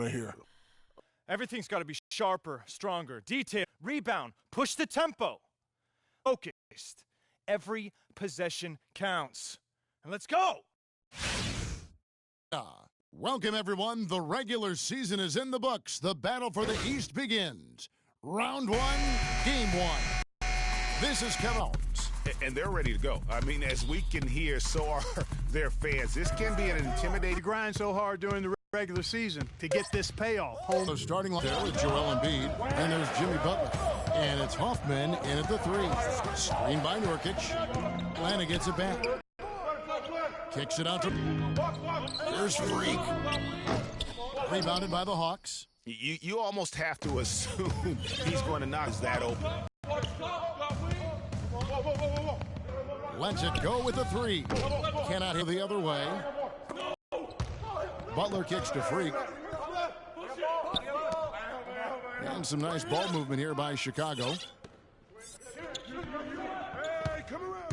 of here. Everything's got to be sharper, stronger, detailed, rebound, push the tempo. Focused. Every possession counts. And let's go! Welcome, everyone. The regular season is in the books. The battle for the East begins. Round one, game one. This is Kevin Owens. And they're ready to go. I mean, as we can hear, so are their fans. This can be an intimidating. They grind so hard during the regular season to get this payoff. The starting line there with Joel Embiid, and there's Jimmy Butler. And it's Hoffman in at the three. Screen by Nurkic. Atlanta gets it back. Kicks it out to... There's Freak. Rebounded by the Hawks. You almost have to assume he's going to knock that open. Lets it go with the three. Cannot hit the other way. Butler kicks to Freak. And some nice ball movement here by Chicago. Hey, come around.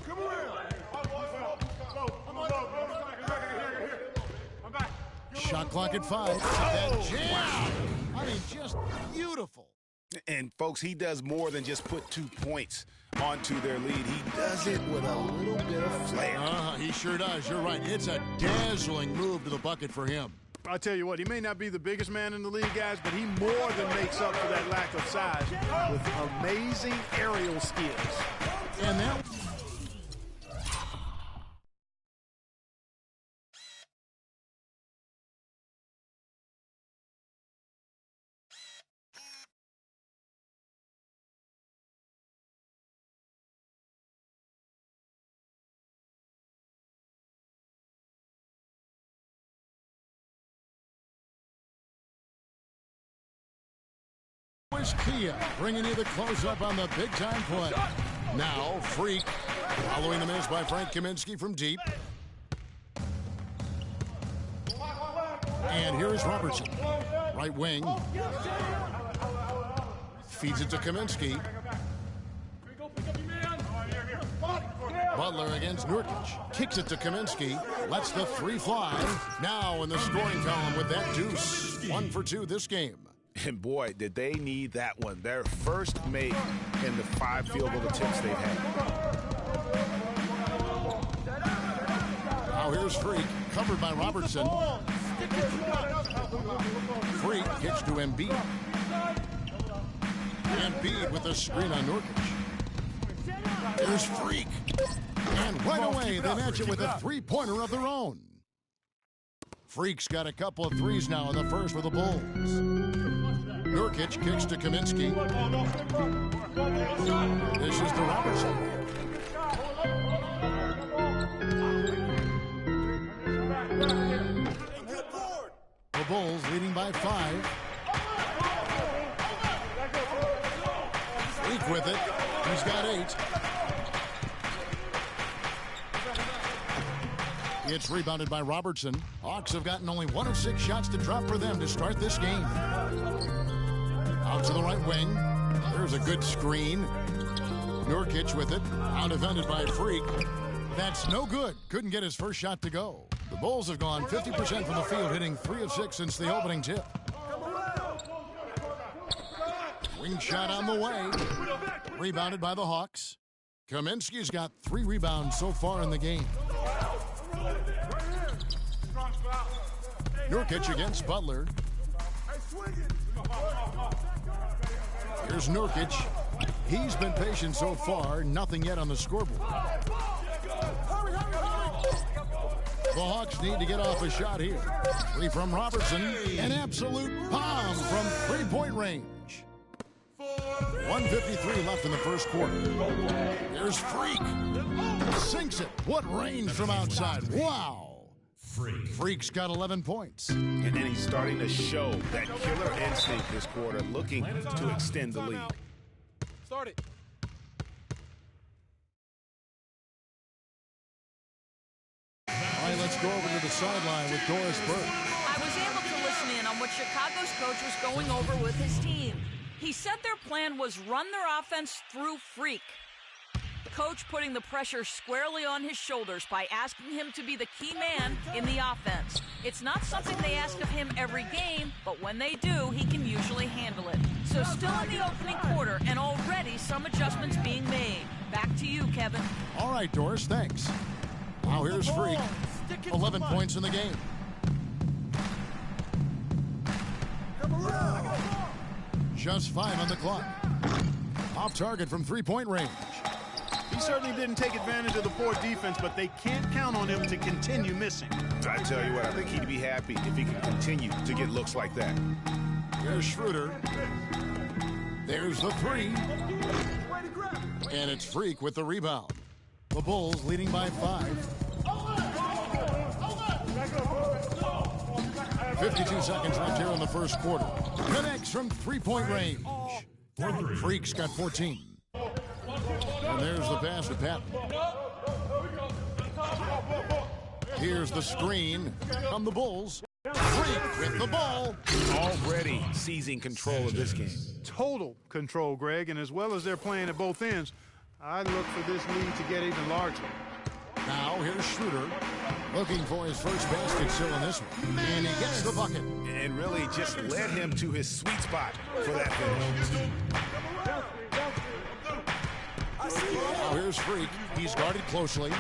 Shot clock at 5. That jam! I mean, just beautiful. And, folks, he does more than just put 2 points onto their lead. He does it with a little bit of flair. He sure does. You're right. It's a dazzling move to the bucket for him. I'll tell you what, he may not be the biggest man in the league, guys, but he more than makes up for that lack of size with amazing aerial skills. And that... Kia bringing you the close-up on the big-time play. Now, Freak, following the miss by Frank Kaminsky from deep. And here's Robertson, right wing. Feeds it to Kaminsky. Butler against Nurkic. Kicks it to Kaminsky. Lets the three fly. Now in the scoring column with that deuce. 1 for 2 this game. And, boy, did they need that one. Their first make in the 5 field goal attempts they've had. Now here's Freak, covered by Robertson. Freak kicks to Embiid. Embiid with a screen on Nurkic. There's Freak. And right away, they match it with a three-pointer of their own. Freak's got a couple of threes now in the first for the Bulls. Nurkic kicks to Kaminsky. This is to Robertson. The Bulls leading by 5. Freak with it. He's got 8. It's rebounded by Robertson. Hawks have gotten only 1 of 6 shots to drop for them to start this game. Out to the right wing. There's a good screen. Nurkic with it. Out-defended by Freak. That's no good. Couldn't get his first shot to go. The Bulls have gone 50% from the field, hitting 3 of 6 since the opening tip. Wing shot on the way. Rebounded by the Hawks. Kaminsky's got 3 rebounds so far in the game. Nurkic against Butler. Here's Nurkic. He's been patient so far. Nothing yet on the scoreboard. The Hawks need to get off a shot here. 3 from Robertson. An absolute bomb from three-point range. 1:53 left in the first quarter. There's Freak. Sinks it. What range from outside. Wow. Freak's got 11 points. And then he's starting to show that killer instinct this quarter, looking to extend the lead. Start it. All right, let's go over to the sideline with Doris Burke. I was able to listen in on what Chicago's coach was going over with his team. He said their plan was run their offense through Freak. Coach putting the pressure squarely on his shoulders by asking him to be the key man in the offense. It's not something they ask of him every game, but when they do, he can usually handle it. So still in the opening quarter, and already some adjustments being made. Back to you, Kevin. All right, Doris, thanks. Now here's Freak. 11 points in the game. Just 5 on the clock. Off target from three-point range. He certainly didn't take advantage of the poor defense, but they can't count on him to continue missing. I tell you what, I think he'd be happy if he can continue to get looks like that. Here's Schroeder. There's the three. And it's Freak with the rebound. The Bulls leading by 5. 52 seconds left here in the first quarter. Connects from three-point range. Freak's got 14. And there's the pass to Patton. Here's the screen on the Bulls. Freak with the ball. Already seizing control of this game. Total control, Greg, and as well as they're playing at both ends, I look for this lead to get even larger. Now here's Schroeder looking for his first basket still in this one. And he gets the bucket. And really just led him to his sweet spot for that finish. Now here's Freak. He's guarded closely.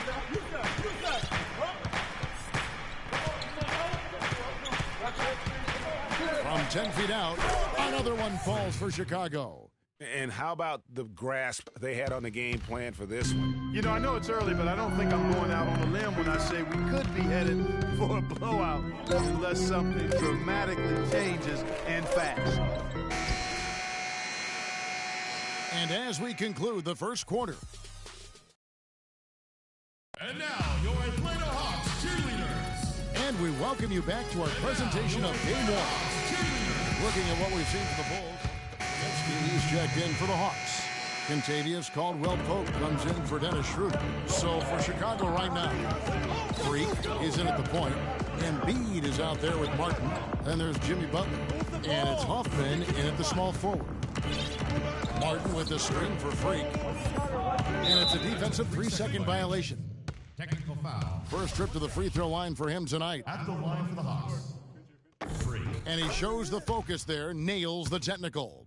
From 10 feet out, another one falls for Chicago. And how about the grasp they had on the game plan for this one? You know, I know it's early, but I don't think I'm going out on a limb when I say we could be headed for a blowout unless something dramatically changes and fast. And as we conclude the first quarter. And now, your Atlanta Hawks cheerleaders. And we welcome you back to our presentation of Game 1. Looking at what we've seen for the Bulls. He's checked in for the Hawks. Contavious Caldwell-Pope comes in for Dennis Schroeder. So for Chicago right now, Freak is in at the point. Embiid is out there with Martin. Then there's Jimmy Butler. And it's Hoffman in at the small forward. Martin with the screen for Freak. And it's a defensive 3-second violation. Technical foul. First trip to the free throw line for him tonight. At the line for the Hawks. Freak. And he shows the focus there, nails the technical.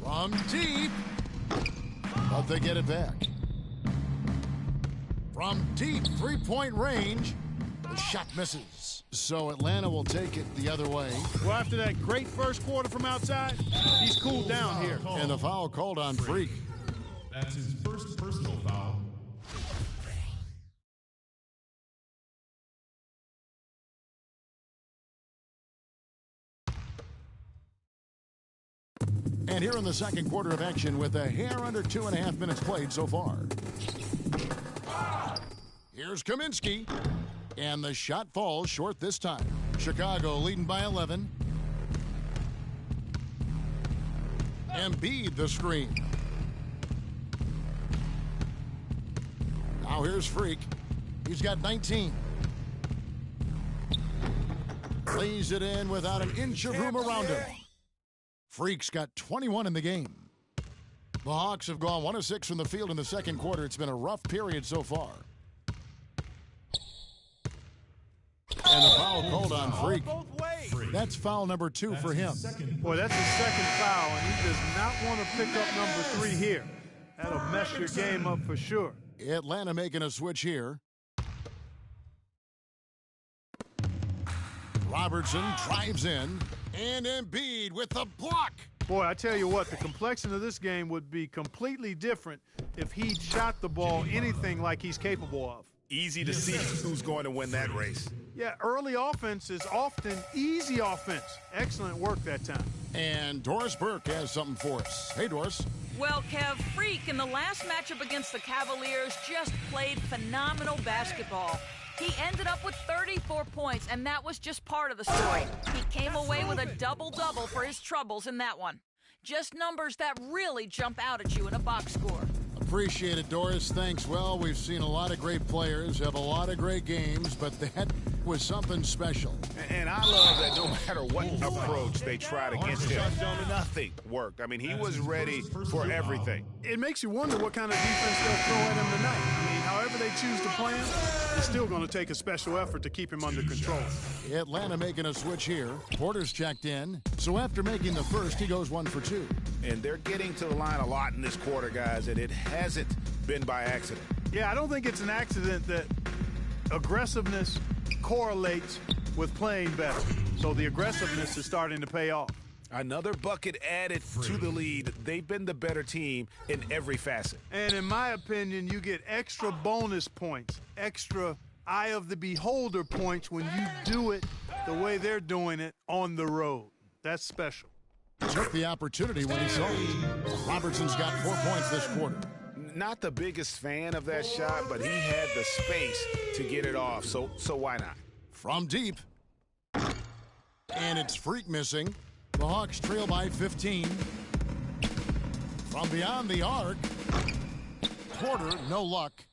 From deep. But they get it back. From deep three-point range, the shot misses. So Atlanta will take it the other way. Well, after that great first quarter from outside, he's cooled down here. And the foul called on Freak. That's his first personal foul. And here in the second quarter of action with a hair under 2.5 minutes played so far. Here's Kaminsky. And the shot falls short this time. Chicago leading by 11. Embiid the screen. Now here's Freak. He's got 19. Lays it in without an inch of room around him. Freak's got 21 in the game. The Hawks have gone 1 of 6 from the field in the second quarter. It's been a rough period so far. And the foul called on Freak. That's foul number 2 for him. Boy, that's his second foul, and he does not want to pick up number 3 here. That'll mess your game up for sure. Atlanta making a switch here. Robertson drives in, and Embiid with the block. Boy, I tell you what, the complexion of this game would be completely different if he'd shot the ball anything like he's capable of. Easy to see who's going to win that race. Yeah, early offense is often easy offense. Excellent work that time. And Doris Burke has something for us. Hey, Doris. Well, Kev, Freak in the last matchup against the Cavaliers just played phenomenal basketball. He ended up with 34 points, and that was just part of the story. He came away with a double-double for his troubles in that one. Just numbers that really jump out at you in a box score. Appreciate it, Doris. Thanks. Well, we've seen a lot of great players have a lot of great games, but that was something special. And I love that no matter what approach they tried against him, nothing worked. I mean, he was ready for everything. It makes you wonder what kind of defense they'll throw at him tonight. I mean, however they choose to play him, it's still going to take a special effort to keep him under control. Atlanta making a switch here. Porter's checked in. So after making the first, he goes 1 for 2. And they're getting to the line a lot in this quarter, guys, and it hasn't been by accident. Yeah, I don't think it's an accident that aggressiveness correlates with playing better. So the aggressiveness is starting to pay off. Another bucket added to the lead. They've been the better team in every facet. And in my opinion, you get extra bonus points, extra eye of the beholder points when you do it the way they're doing it on the road. That's special. Took the opportunity when he saw it. Robertson's got 4 points this quarter. Not the biggest fan of that shot, but he had the space to get it off, so why not? From deep. And it's Freak missing. The Hawks trail by 15. From beyond the arc. Porter, no luck.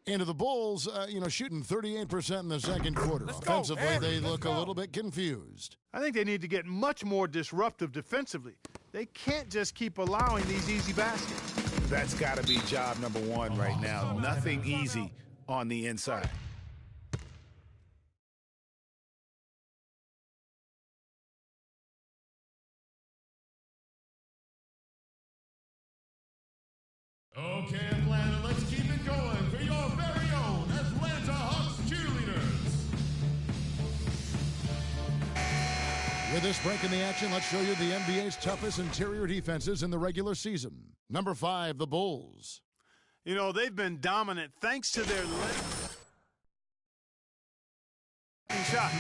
Into the Bulls, shooting 38% in the second quarter. Offensively, they look a little bit confused. I think they need to get much more disruptive defensively. They can't just keep allowing these easy baskets. That's got to be job number one right now. Nothing easy on the inside. Okay, Atlanta, let's keep it going for your very own Atlanta Hawks cheerleaders. With this break in the action, let's show you the NBA's toughest interior defenses in the regular season. Number 5, the Bulls. You know, they've been dominant thanks to their shot.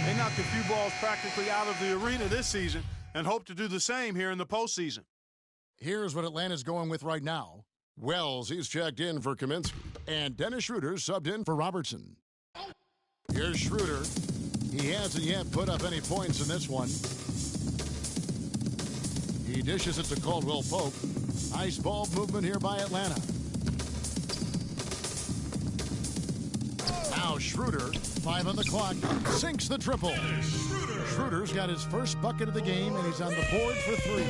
They knocked a few balls practically out of the arena this season and hope to do the same here in the postseason. Here's what Atlanta's going with right now. Wells, he's checked in for Kaminsky. And Dennis Schroeder subbed in for Robertson. Here's Schroeder. He hasn't yet put up any points in this one. He dishes it to Caldwell Pope. Nice ball movement here by Atlanta. Now Schroeder, 5 on the clock, sinks the triple. Schroeder's got his first bucket of the game, and he's on the board for 3.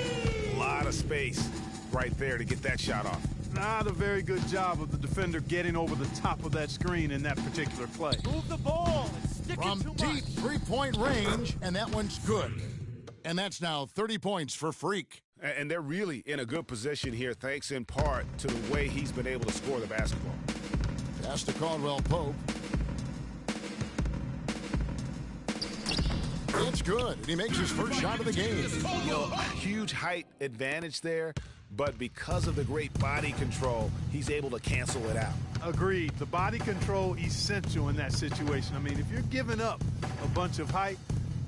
A lot of space right there to get that shot off. Not a very good job of the defender getting over the top of that screen in that particular play. Move the ball and stick From it too deep much. three-point range, and that one's good. And that's now 30 points for Freak. And they're really in a good position here, thanks in part to the way he's been able to score the basketball. Pass to Caldwell Pope. It's good, and he makes his first shot of the game. You know, huge height advantage there, but because of the great body control, he's able to cancel it out. Agreed. The body control essential in that situation. I mean, if you're giving up a bunch of height,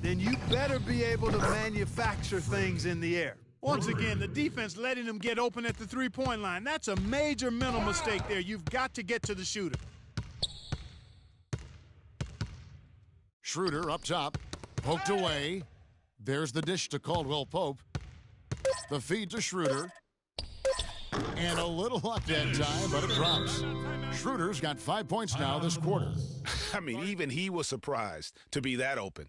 then you better be able to manufacture things in the air. Once again, the defense letting them get open at the three-point line. That's a major mental mistake there. You've got to get to the shooter. Schroeder up top, poked away. There's the dish to Caldwell Pope. The feed to Schroeder. And a little luck that time, but it drops. Schroeder's got 5 points now this quarter. I mean, even he was surprised to be that open.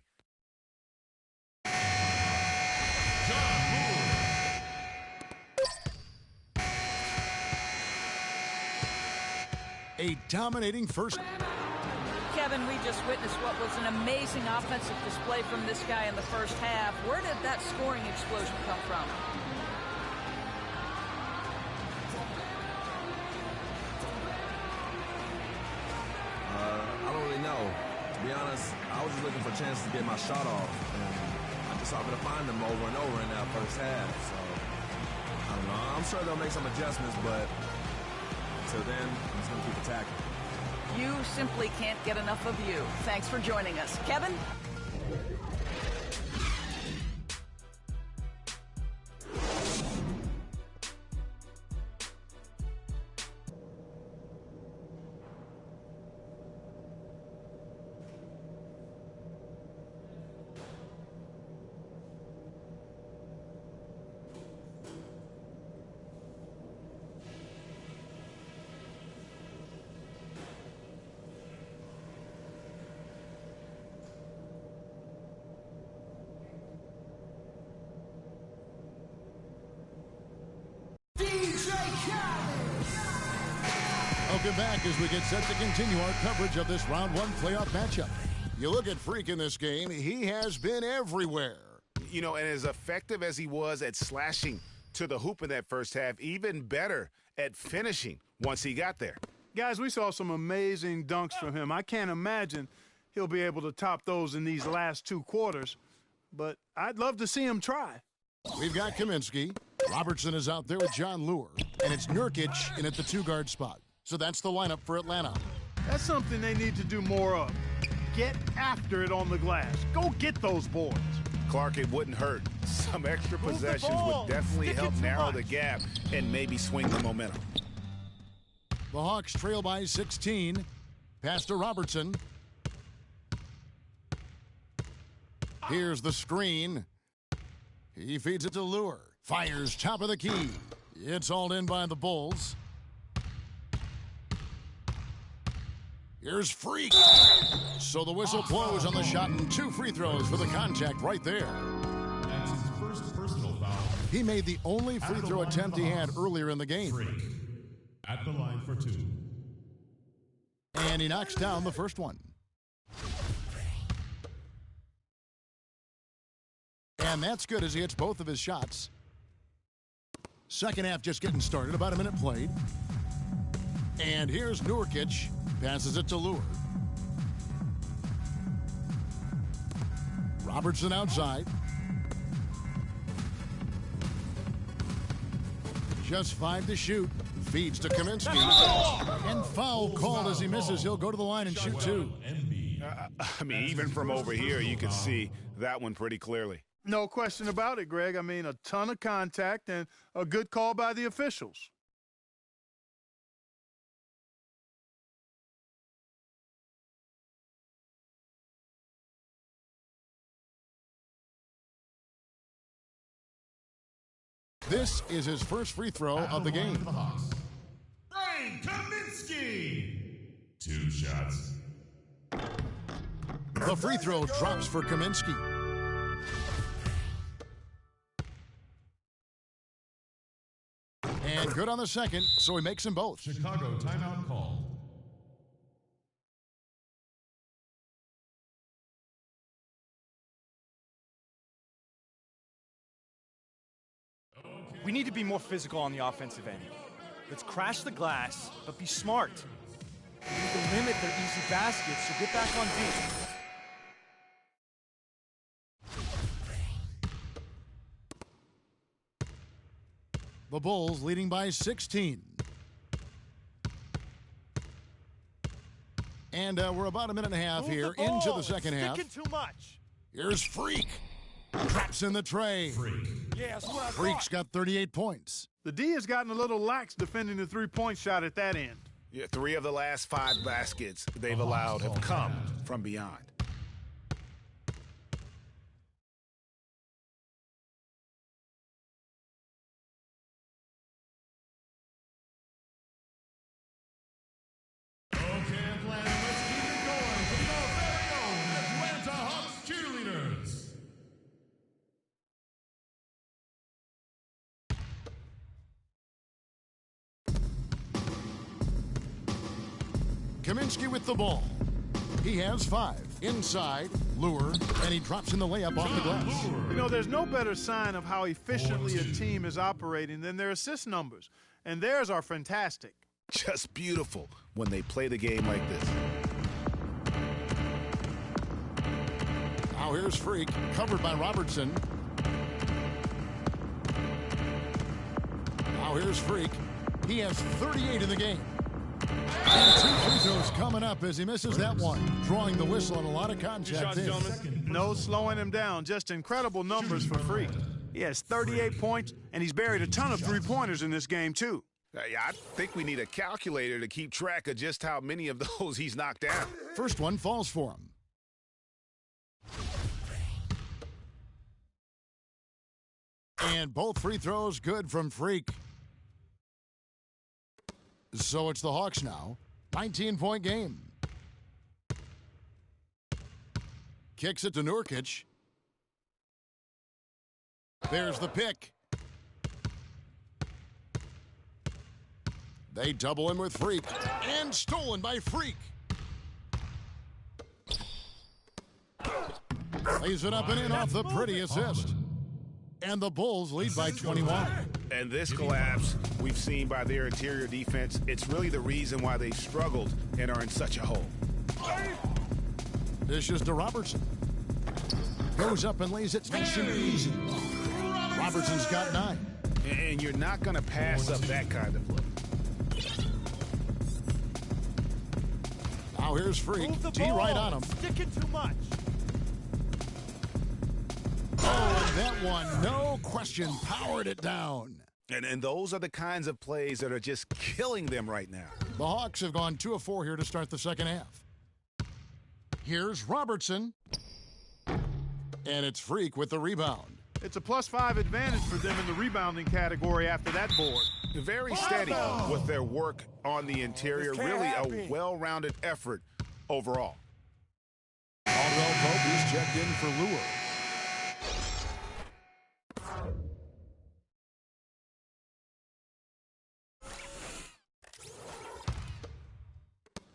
A dominating first. Kevin, we just witnessed what was an amazing offensive display from this guy in the first half. Where did that scoring explosion come from? I don't really know. To be honest, I was just looking for a chance to get my shot off. And I just happened to find them over and over in that first half. So, I don't know. I'm sure they'll make some adjustments, but until then, I'm just going to keep attacking. You simply can't get enough of you. Thanks for joining us. Kevin? Welcome back as we get set to continue our coverage of this round one playoff matchup. You look at Freak in this game, he has been everywhere. You know, and as effective as he was at slashing to the hoop in that first half, even better at finishing once he got there. Guys, we saw some amazing dunks from him. I can't imagine he'll be able to top those in these last two quarters, but I'd love to see him try. We've got Kaminsky. Robertson is out there with John Lure. And it's Nurkic in at the two-guard spot. So that's the lineup for Atlanta. That's something they need to do more of. Get after it on the glass. Go get those boards. Clark, it wouldn't hurt. Some extra possessions would definitely help narrow the gap and maybe swing the momentum. The Hawks trail by 16. Pass to Robertson. Here's the screen. He feeds it to Lure. Fires top of the key. It's hauled in by the Bulls. Here's Freak. So the whistle blows on the shot and 2 free throws for the contact right there. That's his first personal foul. He made the only free throw attempt he had earlier in the game. Freak at the line for 2. And he knocks down the first one. And that's good as he hits both of his shots. Second half just getting started, about a minute played. And here's Nurkic, passes it to Lure. Robertson outside. Just 5 to shoot. Feeds to Kaminsky. And foul called as he misses. He'll go to the line and shoot 2. I mean, even from over here, you can see that one pretty clearly. No question about it, Greg. I mean, a ton of contact and a good call by the officials. This is his first free throw of the game. Frank Kaminsky. 2 shots. The free throw drops for Kaminsky. And good on the second, so he makes them both. Chicago timeout called. We need to be more physical on the offensive end. Let's crash the glass, but be smart. We need to limit their easy baskets, so get back on D. The Bulls leading by 16. And we're about a minute and a half here into the second half. Too much. Here's Freak. Traps in the tray. Yeah, that's what I Freak's got 38 points. The D has gotten a little lax defending the three-point shot at that end. Yeah, 3 of the last 5 baskets they've allowed have come from beyond. Okay, Atlanta, let's keep it going for your very own Atlanta Hawks cheerleaders. Kaminsky with the ball. He has 5. Inside, Lure, and he drops in the layup off the glass. You know, there's no better sign of how efficiently a team is operating than their assist numbers. And theirs are fantastic. Just beautiful when they play the game like this. Now here's Freak, covered by Robertson. Now here's Freak. He has 38 in the game. And 2 free throws coming up as he misses that one, drawing the whistle on a lot of contact. No slowing him down, just incredible numbers for Freak. He has 38 points, and he's buried a ton of three-pointers in this game, too. Yeah, I think we need a calculator to keep track of just how many of those he's knocked down. First one falls for him. And both free throws good from Freak. So it's the Hawks now. 19-point game. Kicks it to Nurkic. There's the pick. They double him with Freak. And stolen by Freak. Lays it up and in off the pretty assist. And the Bulls lead by 21. And this collapse we've seen by their interior defense, it's really the reason why they've struggled and are in such a hole. Dishes to Robertson. Goes up and lays it nice and easy. Robertson's got 9. And you're not going to pass up that kind of look. Now here's Freak. G right on him. Sticking too much. Oh, and that one, no question, powered it down. And those are the kinds of plays that are just killing them right now. The Hawks have gone 2 of 4 here to start the second half. Here's Robertson. And it's Freak with the rebound. It's a +5 advantage for them in the rebounding category after that board. Very steady with their work on the interior. Really a well-rounded effort overall. Caldwell Pope is checked in for Lure.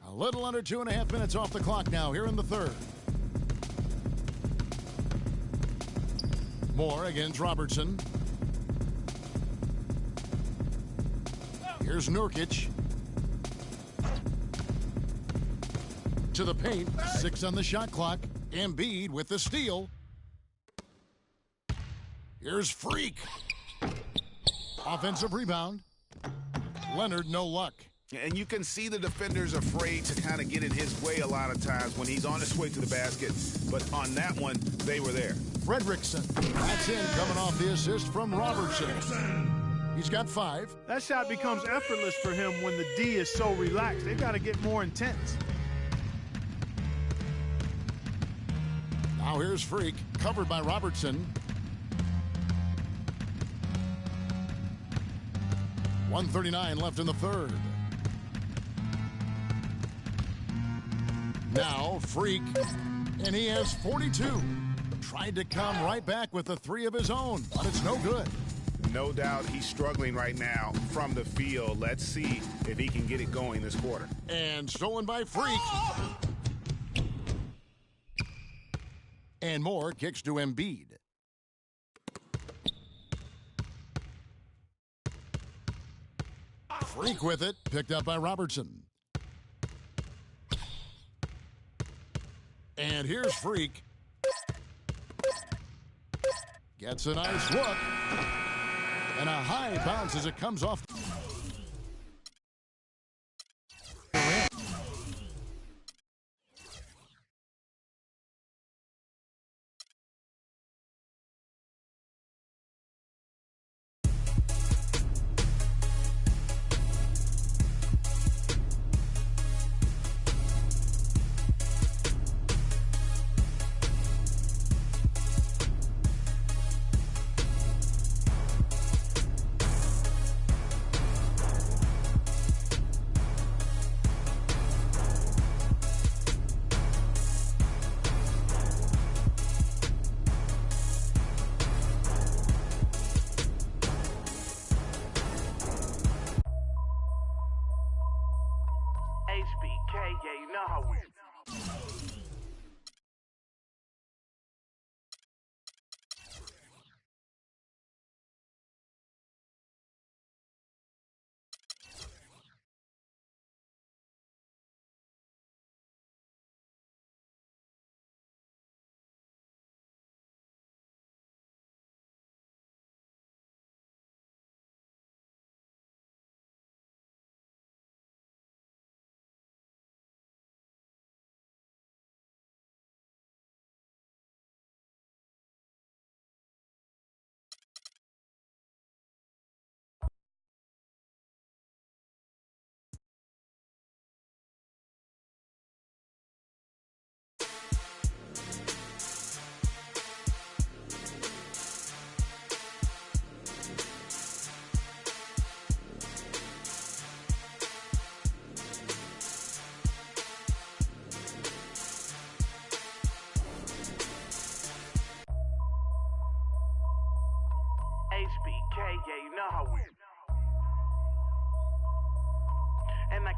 A little under 2.5 minutes off the clock now here in the third. Moore against Robertson. Here's Nurkic. To the paint. 6 on the shot clock. Embiid with the steal. Here's Freak. Offensive rebound. Leonard, no luck. And you can see the defenders afraid to kind of get in his way a lot of times when he's on his way to the basket. But on that one, they were there. Fredrickson. That's in, coming off the assist from Robertson. He's got 5. That shot becomes effortless for him when the D is so relaxed. They've got to get more intense. Now here's Freak, covered by Robertson. 1:39 left in the third. Now Freak, and he has 42. Tried to come right back with a 3 of his own, but it's no good. No doubt he's struggling right now from the field. Let's see if he can get it going this quarter. And stolen by Freak. And Moore kicks to Embiid. Freak with it, picked up by Robertson. And here's Freak. Gets a nice look. And a high bounce as it comes off.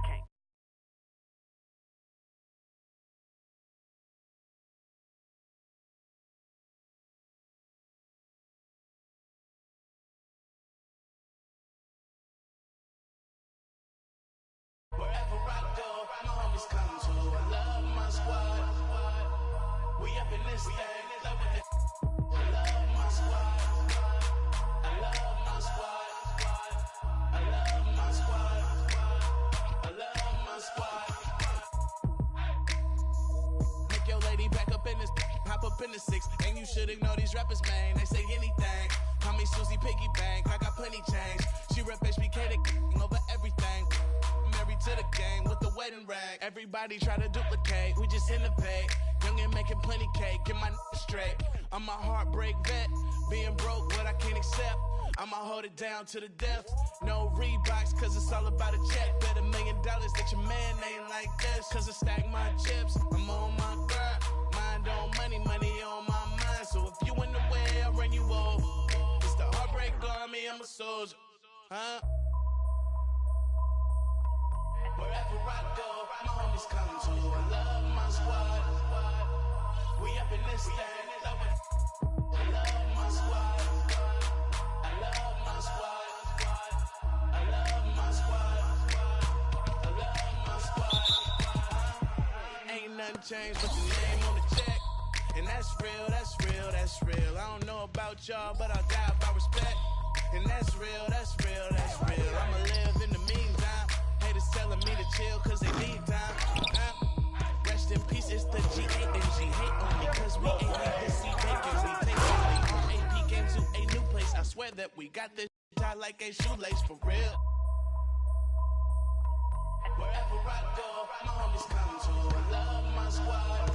King. Wherever I go, my homies come to. I love my squad. We up in this thing, love with it. I love my squad. I love my squad. I love my squad. I love my squad. Make your lady back up in this, hop up in the 6, and you should ignore these rappers, man. They say anything. Call me Susie Piggy Bank, I got plenty change. She rep HBK the over everything. Married to the game with the wedding rag. Everybody try to duplicate, we just innovate. Young and making plenty cake, get my straight. I'm a heartbreak vet, being broke what I can't accept. I'ma hold it down to the death. No Reeboks, cause it's all about a check. Bet $1 million that your man ain't like this. Cause I stack my chips, I'm on my grind. Mind on money, money on my mind. So if you in the way, I'll run you over. It's the heartbreak army, I'm a soldier. Huh? Wherever I go, my homies come to. I love my squad. We up in this thing, love it. I love my squad. I love my squad. I love my squad. I love my squad. Ain't nothing changed but the name on the check. And that's real, that's real, that's real. I don't know about y'all, but I'll die by respect. And that's real, that's real, that's real. I'ma live in the meantime. Haters telling me to chill cause they need time. Rest in peace, it's the G-A-N-G. Hate on me cause we ain't need to see bacon. We take only on AP game to a new place. I swear that we got this tied like a shoelace for real. Wherever I go, my homies come to. I love my squad.